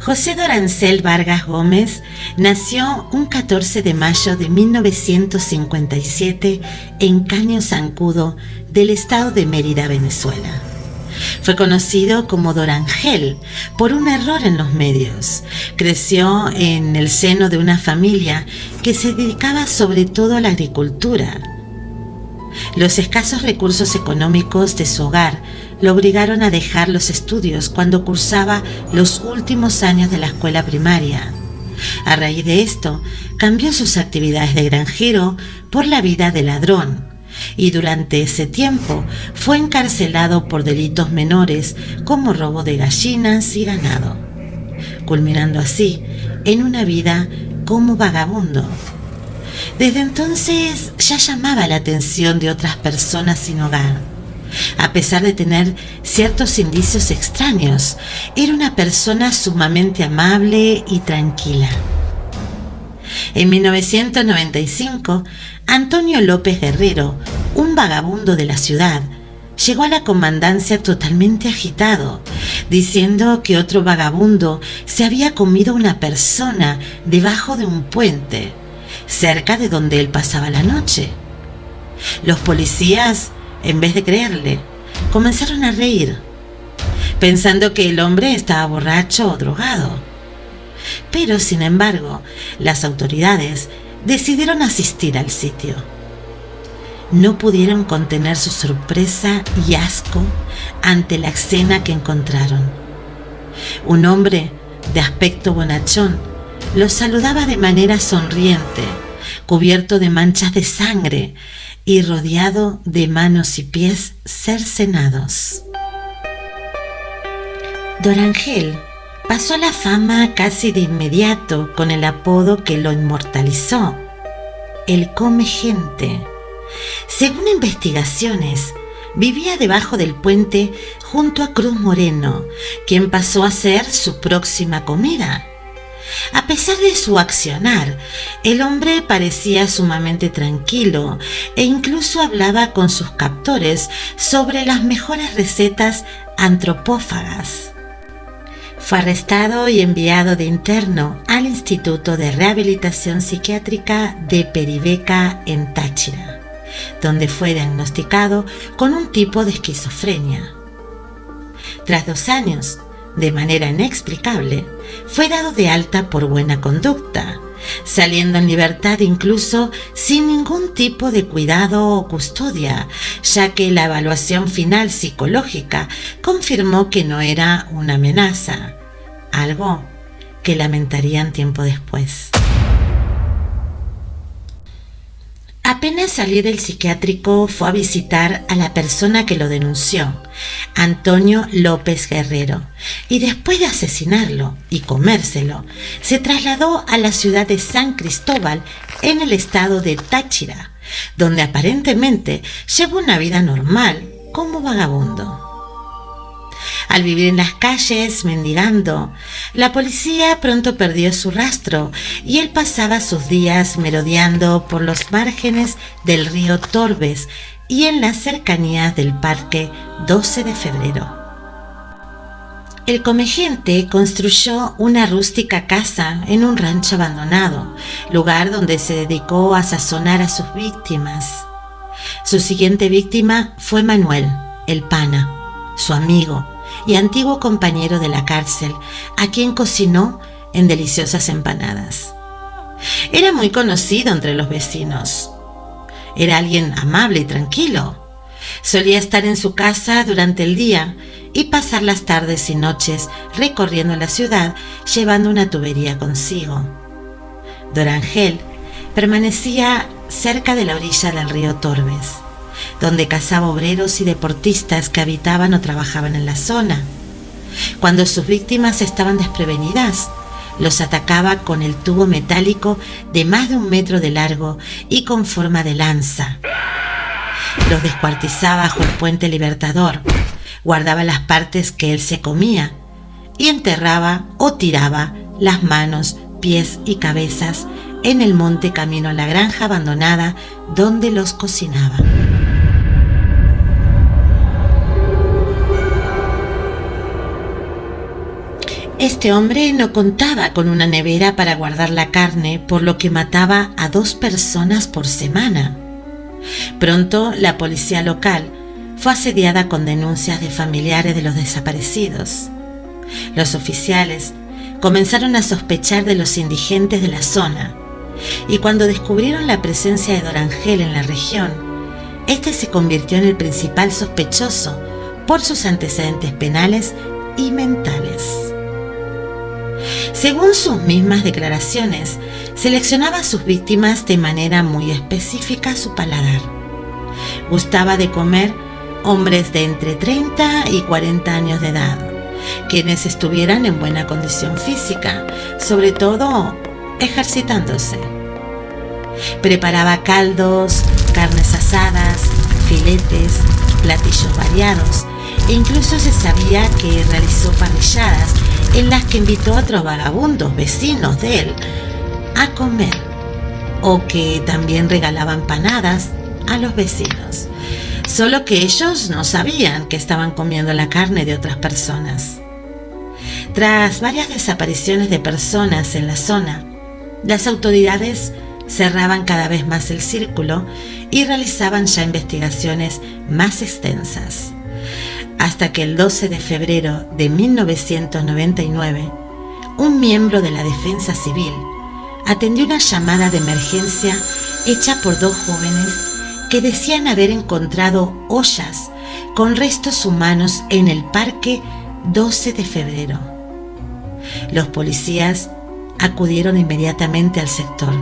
José Dorancel Vargas Gómez nació un 14 de mayo de 1957 en Caño Zancudo del estado de Mérida, Venezuela. Fue conocido como Dorangel por un error en los medios. Creció en el seno de una familia que se dedicaba sobre todo a la agricultura. Los escasos recursos económicos de su hogar lo obligaron a dejar los estudios cuando cursaba los últimos años de la escuela primaria. A raíz de esto, cambió sus actividades de granjero por la vida de ladrón, y durante ese tiempo fue encarcelado por delitos menores como robo de gallinas y ganado, culminando así en una vida como vagabundo. Desde entonces ya llamaba la atención de otras personas sin hogar. A pesar de tener ciertos indicios extraños, era una persona sumamente amable y tranquila. En 1995, Antonio López Guerrero, un vagabundo de la ciudad, llegó a la comandancia totalmente agitado, diciendo que otro vagabundo se había comido a una persona debajo de un puente, cerca de donde él pasaba la noche. Los policías, en vez de creerle, comenzaron a reír, pensando que el hombre estaba borracho o drogado. Pero, sin embargo, las autoridades decidieron asistir al sitio. No pudieron contener su sorpresa y asco ante la escena que encontraron. Un hombre de aspecto bonachón los saludaba de manera sonriente, cubierto de manchas de sangre y rodeado de manos y pies cercenados. Dorangel pasó a la fama casi de inmediato con el apodo que lo inmortalizó: el come gente. Según investigaciones, vivía debajo del puente junto a Cruz Moreno, quien pasó a ser su próxima comida. A pesar de su accionar, el hombre parecía sumamente tranquilo e incluso hablaba con sus captores sobre las mejores recetas antropófagas. Fue arrestado y enviado de interno al Instituto de Rehabilitación Psiquiátrica de Peribeca en Táchira, donde fue diagnosticado con un tipo de esquizofrenia. Tras 2 años, de manera inexplicable, fue dado de alta por buena conducta, saliendo en libertad incluso sin ningún tipo de cuidado o custodia, ya que la evaluación final psicológica confirmó que no era una amenaza, algo que lamentarían tiempo después. Apenas salió del psiquiátrico, fue a visitar a la persona que lo denunció, Antonio López Guerrero, y después de asesinarlo y comérselo, se trasladó a la ciudad de San Cristóbal, en el estado de Táchira, donde aparentemente llevó una vida normal como vagabundo. Al vivir en las calles, mendigando, la policía pronto perdió su rastro y él pasaba sus días merodeando por los márgenes del río Torbes y en las cercanías del Parque 12 de Febrero. El comegente construyó una rústica casa en un rancho abandonado, lugar donde se dedicó a sazonar a sus víctimas. Su siguiente víctima fue Manuel, el pana, su amigo y antiguo compañero de la cárcel, a quien cocinó en deliciosas empanadas. Era muy conocido entre los vecinos. Era alguien amable y tranquilo. Solía estar en su casa durante el día y pasar las tardes y noches recorriendo la ciudad llevando una tubería consigo. Don Ángel permanecía cerca de la orilla del río Torbes, donde cazaba obreros y deportistas que habitaban o trabajaban en la zona. Cuando sus víctimas estaban desprevenidas, los atacaba con el tubo metálico de más de 1 metro de largo y con forma de lanza. Los descuartizaba bajo el puente Libertador, guardaba las partes que él se comía y enterraba o tiraba las manos, pies y cabezas en el monte camino a la granja abandonada donde los cocinaba. Este hombre no contaba con una nevera para guardar la carne, por lo que mataba a 2 personas por semana. Pronto la policía local fue asediada con denuncias de familiares de los desaparecidos. Los oficiales comenzaron a sospechar de los indigentes de la zona, y cuando descubrieron la presencia de Don Ángel en la región, este se convirtió en el principal sospechoso por sus antecedentes penales y mentales. Según sus mismas declaraciones, seleccionaba a sus víctimas de manera muy específica a su paladar. Gustaba de comer hombres de entre 30 y 40 años de edad, quienes estuvieran en buena condición física, sobre todo ejercitándose. Preparaba caldos, carnes asadas, filetes, platillos variados, e incluso se sabía que realizó parrilladas en las que invitó a otros vagabundos vecinos de él a comer, o que también regalaba empanadas a los vecinos, solo que ellos no sabían que estaban comiendo la carne de otras personas. Tras varias desapariciones de personas en la zona, las autoridades cerraban cada vez más el círculo y realizaban ya investigaciones más extensas, hasta que el 12 de febrero de 1999, un miembro de la Defensa Civil atendió una llamada de emergencia hecha por 2 jóvenes que decían haber encontrado ollas con restos humanos en el Parque 12 de Febrero. Los policías acudieron inmediatamente al sector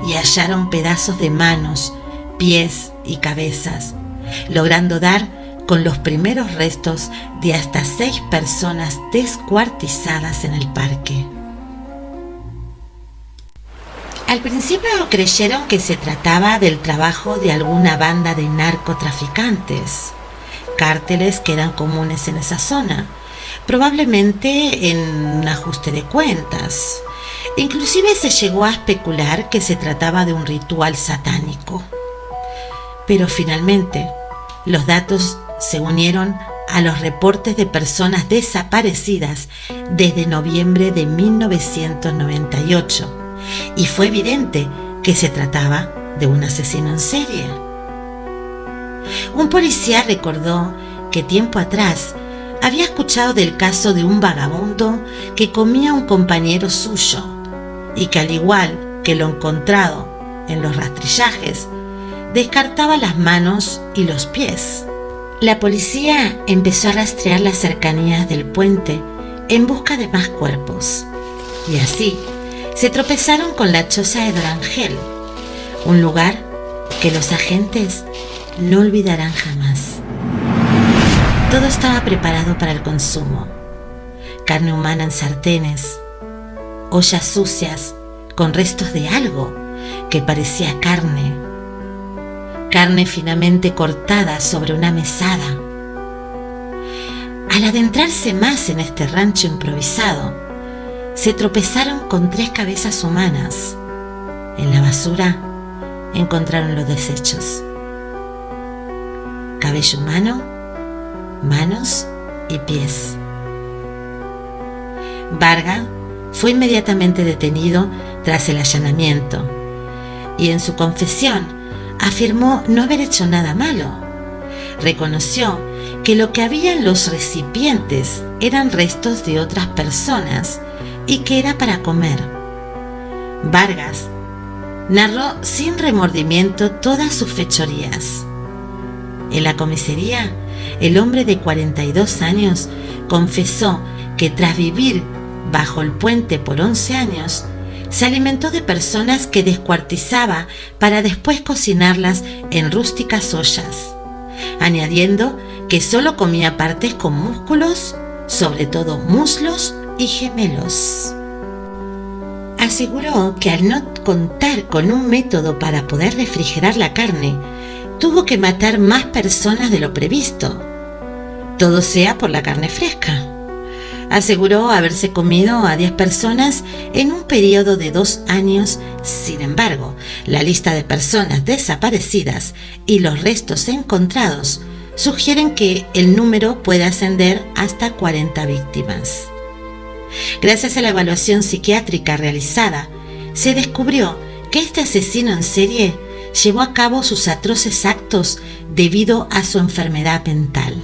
y hallaron pedazos de manos, pies y cabezas, logrando dar con los primeros restos de hasta 6 personas descuartizadas en el parque. Al principio creyeron que se trataba del trabajo de alguna banda de narcotraficantes, cárteles que eran comunes en esa zona, probablemente en un ajuste de cuentas. Inclusive se llegó a especular que se trataba de un ritual satánico. Pero finalmente, los datos se unieron a los reportes de personas desaparecidas desde noviembre de 1998 y fue evidente que se trataba de un asesino en serie. Un policía recordó que tiempo atrás había escuchado del caso de un vagabundo que comía a un compañero suyo y que, al igual que lo encontrado en los rastrillajes, descartaba las manos y los pies. La policía empezó a rastrear las cercanías del puente en busca de más cuerpos, Y así se tropezaron con la choza de Don Ángel, un lugar que los agentes no olvidarán jamás. Todo estaba preparado para el consumo. Carne humana en sartenes, ollas sucias con restos de algo que parecía carne, carne finamente cortada sobre una mesada. Al adentrarse más en este rancho improvisado, se tropezaron con 3 cabezas humanas. En la basura encontraron los desechos: cabello humano, manos y pies. Varga fue inmediatamente detenido tras el allanamiento y en su confesión afirmó no haber hecho nada malo. Reconoció que lo que había en los recipientes eran restos de otras personas y que era para comer. Vargas narró sin remordimiento todas sus fechorías. En la comisaría, el hombre de 42 años confesó que tras vivir bajo el puente por 11 años, se alimentó de personas que descuartizaba para después cocinarlas en rústicas ollas, añadiendo que solo comía partes con músculos, sobre todo muslos y gemelos. Aseguró que al no contar con un método para poder refrigerar la carne, tuvo que matar más personas de lo previsto, todo sea por la carne fresca. Aseguró haberse comido a 10 personas en un periodo de 2 años. Sin embargo, la lista de personas desaparecidas y los restos encontrados sugieren que el número puede ascender hasta 40 víctimas. Gracias a la evaluación psiquiátrica realizada, se descubrió que este asesino en serie llevó a cabo sus atroces actos debido a su enfermedad mental.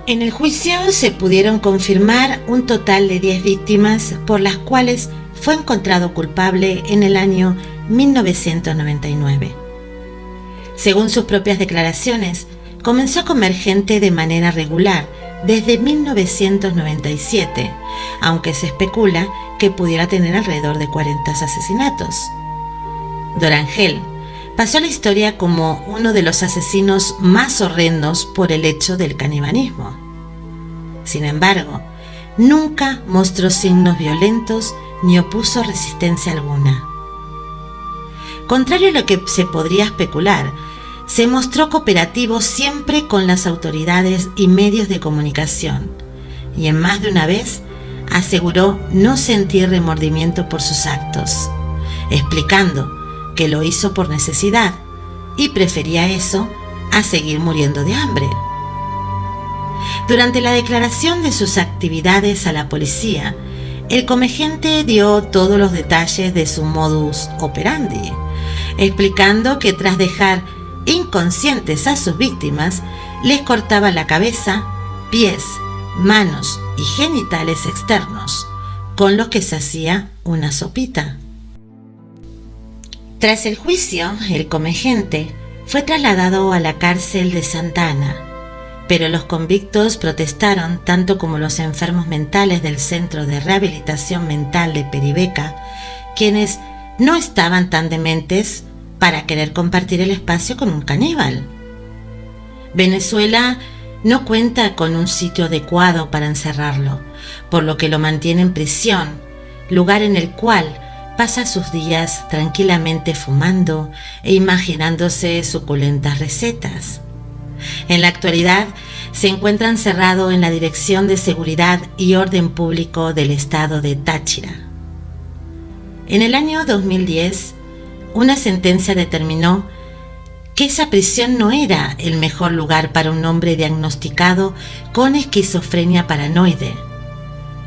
En el juicio se pudieron confirmar un total de 10 víctimas por las cuales fue encontrado culpable en el año 1999. Según sus propias declaraciones, comenzó a comer gente de manera regular desde 1997, aunque se especula que pudiera tener alrededor de 40 asesinatos. Don Ángel pasó a la historia como uno de los asesinos más horrendos por el hecho del canibalismo. Sin embargo, nunca mostró signos violentos ni opuso resistencia alguna. Contrario a lo que se podría especular, se mostró cooperativo siempre con las autoridades y medios de comunicación, y en más de una vez aseguró no sentir remordimiento por sus actos, explicando que lo hizo por necesidad y prefería eso a seguir muriendo de hambre. Durante la declaración de sus actividades a la policía, el comegente dio todos los detalles de su modus operandi, explicando que tras dejar inconscientes a sus víctimas, les cortaba la cabeza, pies, manos y genitales externos, con los que se hacía una sopita. Tras el juicio, el comegente fue trasladado a la cárcel de Santa Ana, pero los convictos protestaron tanto como los enfermos mentales del Centro de Rehabilitación Mental de Peribeca, quienes no estaban tan dementes para querer compartir el espacio con un caníbal. Venezuela no cuenta con un sitio adecuado para encerrarlo, por lo que lo mantiene en prisión, lugar en el cual pasa sus días tranquilamente fumando e imaginándose suculentas recetas. En la actualidad se encuentra encerrado en la Dirección de Seguridad y Orden Público del estado de Táchira. En el año 2010, una sentencia determinó que esa prisión no era el mejor lugar para un hombre diagnosticado con esquizofrenia paranoide,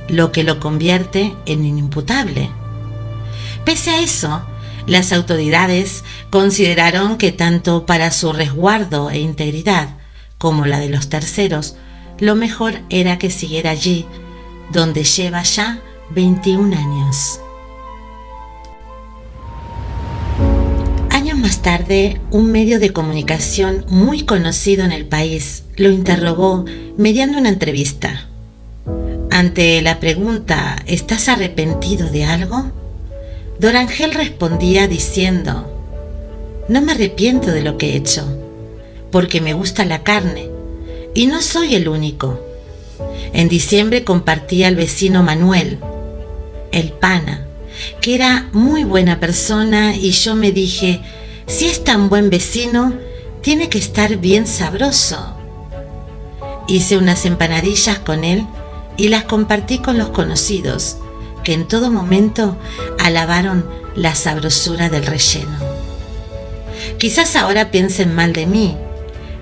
lo que lo convierte en inimputable. Pese a eso, las autoridades consideraron que tanto para su resguardo e integridad como la de los terceros, lo mejor era que siguiera allí, donde lleva ya 21 años. Años más tarde, un medio de comunicación muy conocido en el país lo interrogó mediante una entrevista. Ante la pregunta ¿estás arrepentido de algo?, Don Ángel respondía diciendo: no me arrepiento de lo que he hecho, porque me gusta la carne, y no soy el único. En diciembre compartí al vecino Manuel, el pana, que era muy buena persona, y yo me dije: si es tan buen vecino, tiene que estar bien sabroso. Hice unas empanadillas con él y las compartí con los conocidos, que en todo momento alabaron la sabrosura del relleno. Quizás ahora piensen mal de mí,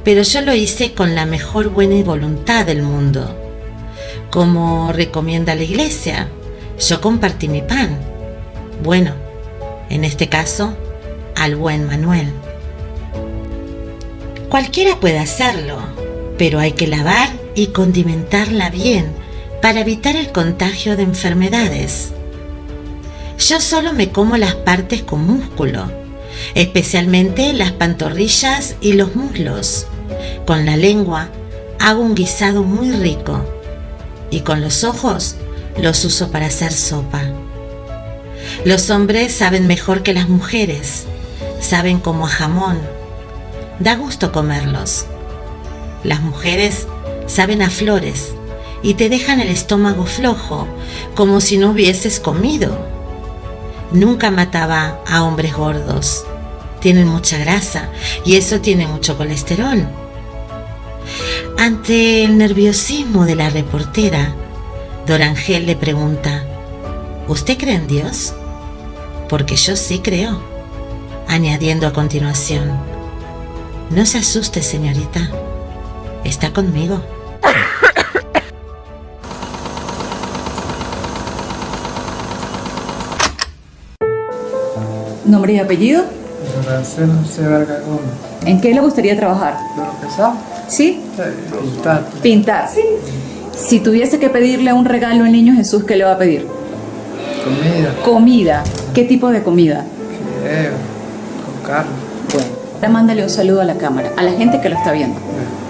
pero yo lo hice con la mejor buena voluntad del mundo. Como recomienda la iglesia, yo compartí mi pan. Bueno, en este caso, al buen Manuel. Cualquiera puede hacerlo, pero hay que lavar y condimentarla bien para evitar el contagio de enfermedades. Yo solo me como las partes con músculo, especialmente las pantorrillas y los muslos. Con la lengua hago un guisado muy rico, y con los ojos los uso para hacer sopa. Los hombres saben mejor que las mujeres, saben como a jamón. Da gusto comerlos. Las mujeres saben a flores y te dejan el estómago flojo, como si no hubieses comido. Nunca mataba a hombres gordos. Tienen mucha grasa y eso tiene mucho colesterol. Ante el nerviosismo de la reportera, Don Ángel le pregunta: ¿usted cree en Dios? Porque yo sí creo, añadiendo a continuación: no se asuste, señorita, está conmigo. ¿Nombre y apellido? Marcelo C. Vargas Gómez. ¿En qué le gustaría trabajar? ¿De lo que sabe? ¿Sí? Pintar. Pintar. Si tuviese que pedirle un regalo al niño Jesús, ¿qué le va a pedir? Comida. Comida. ¿Qué tipo de comida? Fideo. Con carne. Bueno, ahora mándale un saludo a la cámara, a la gente que lo está viendo. Ya.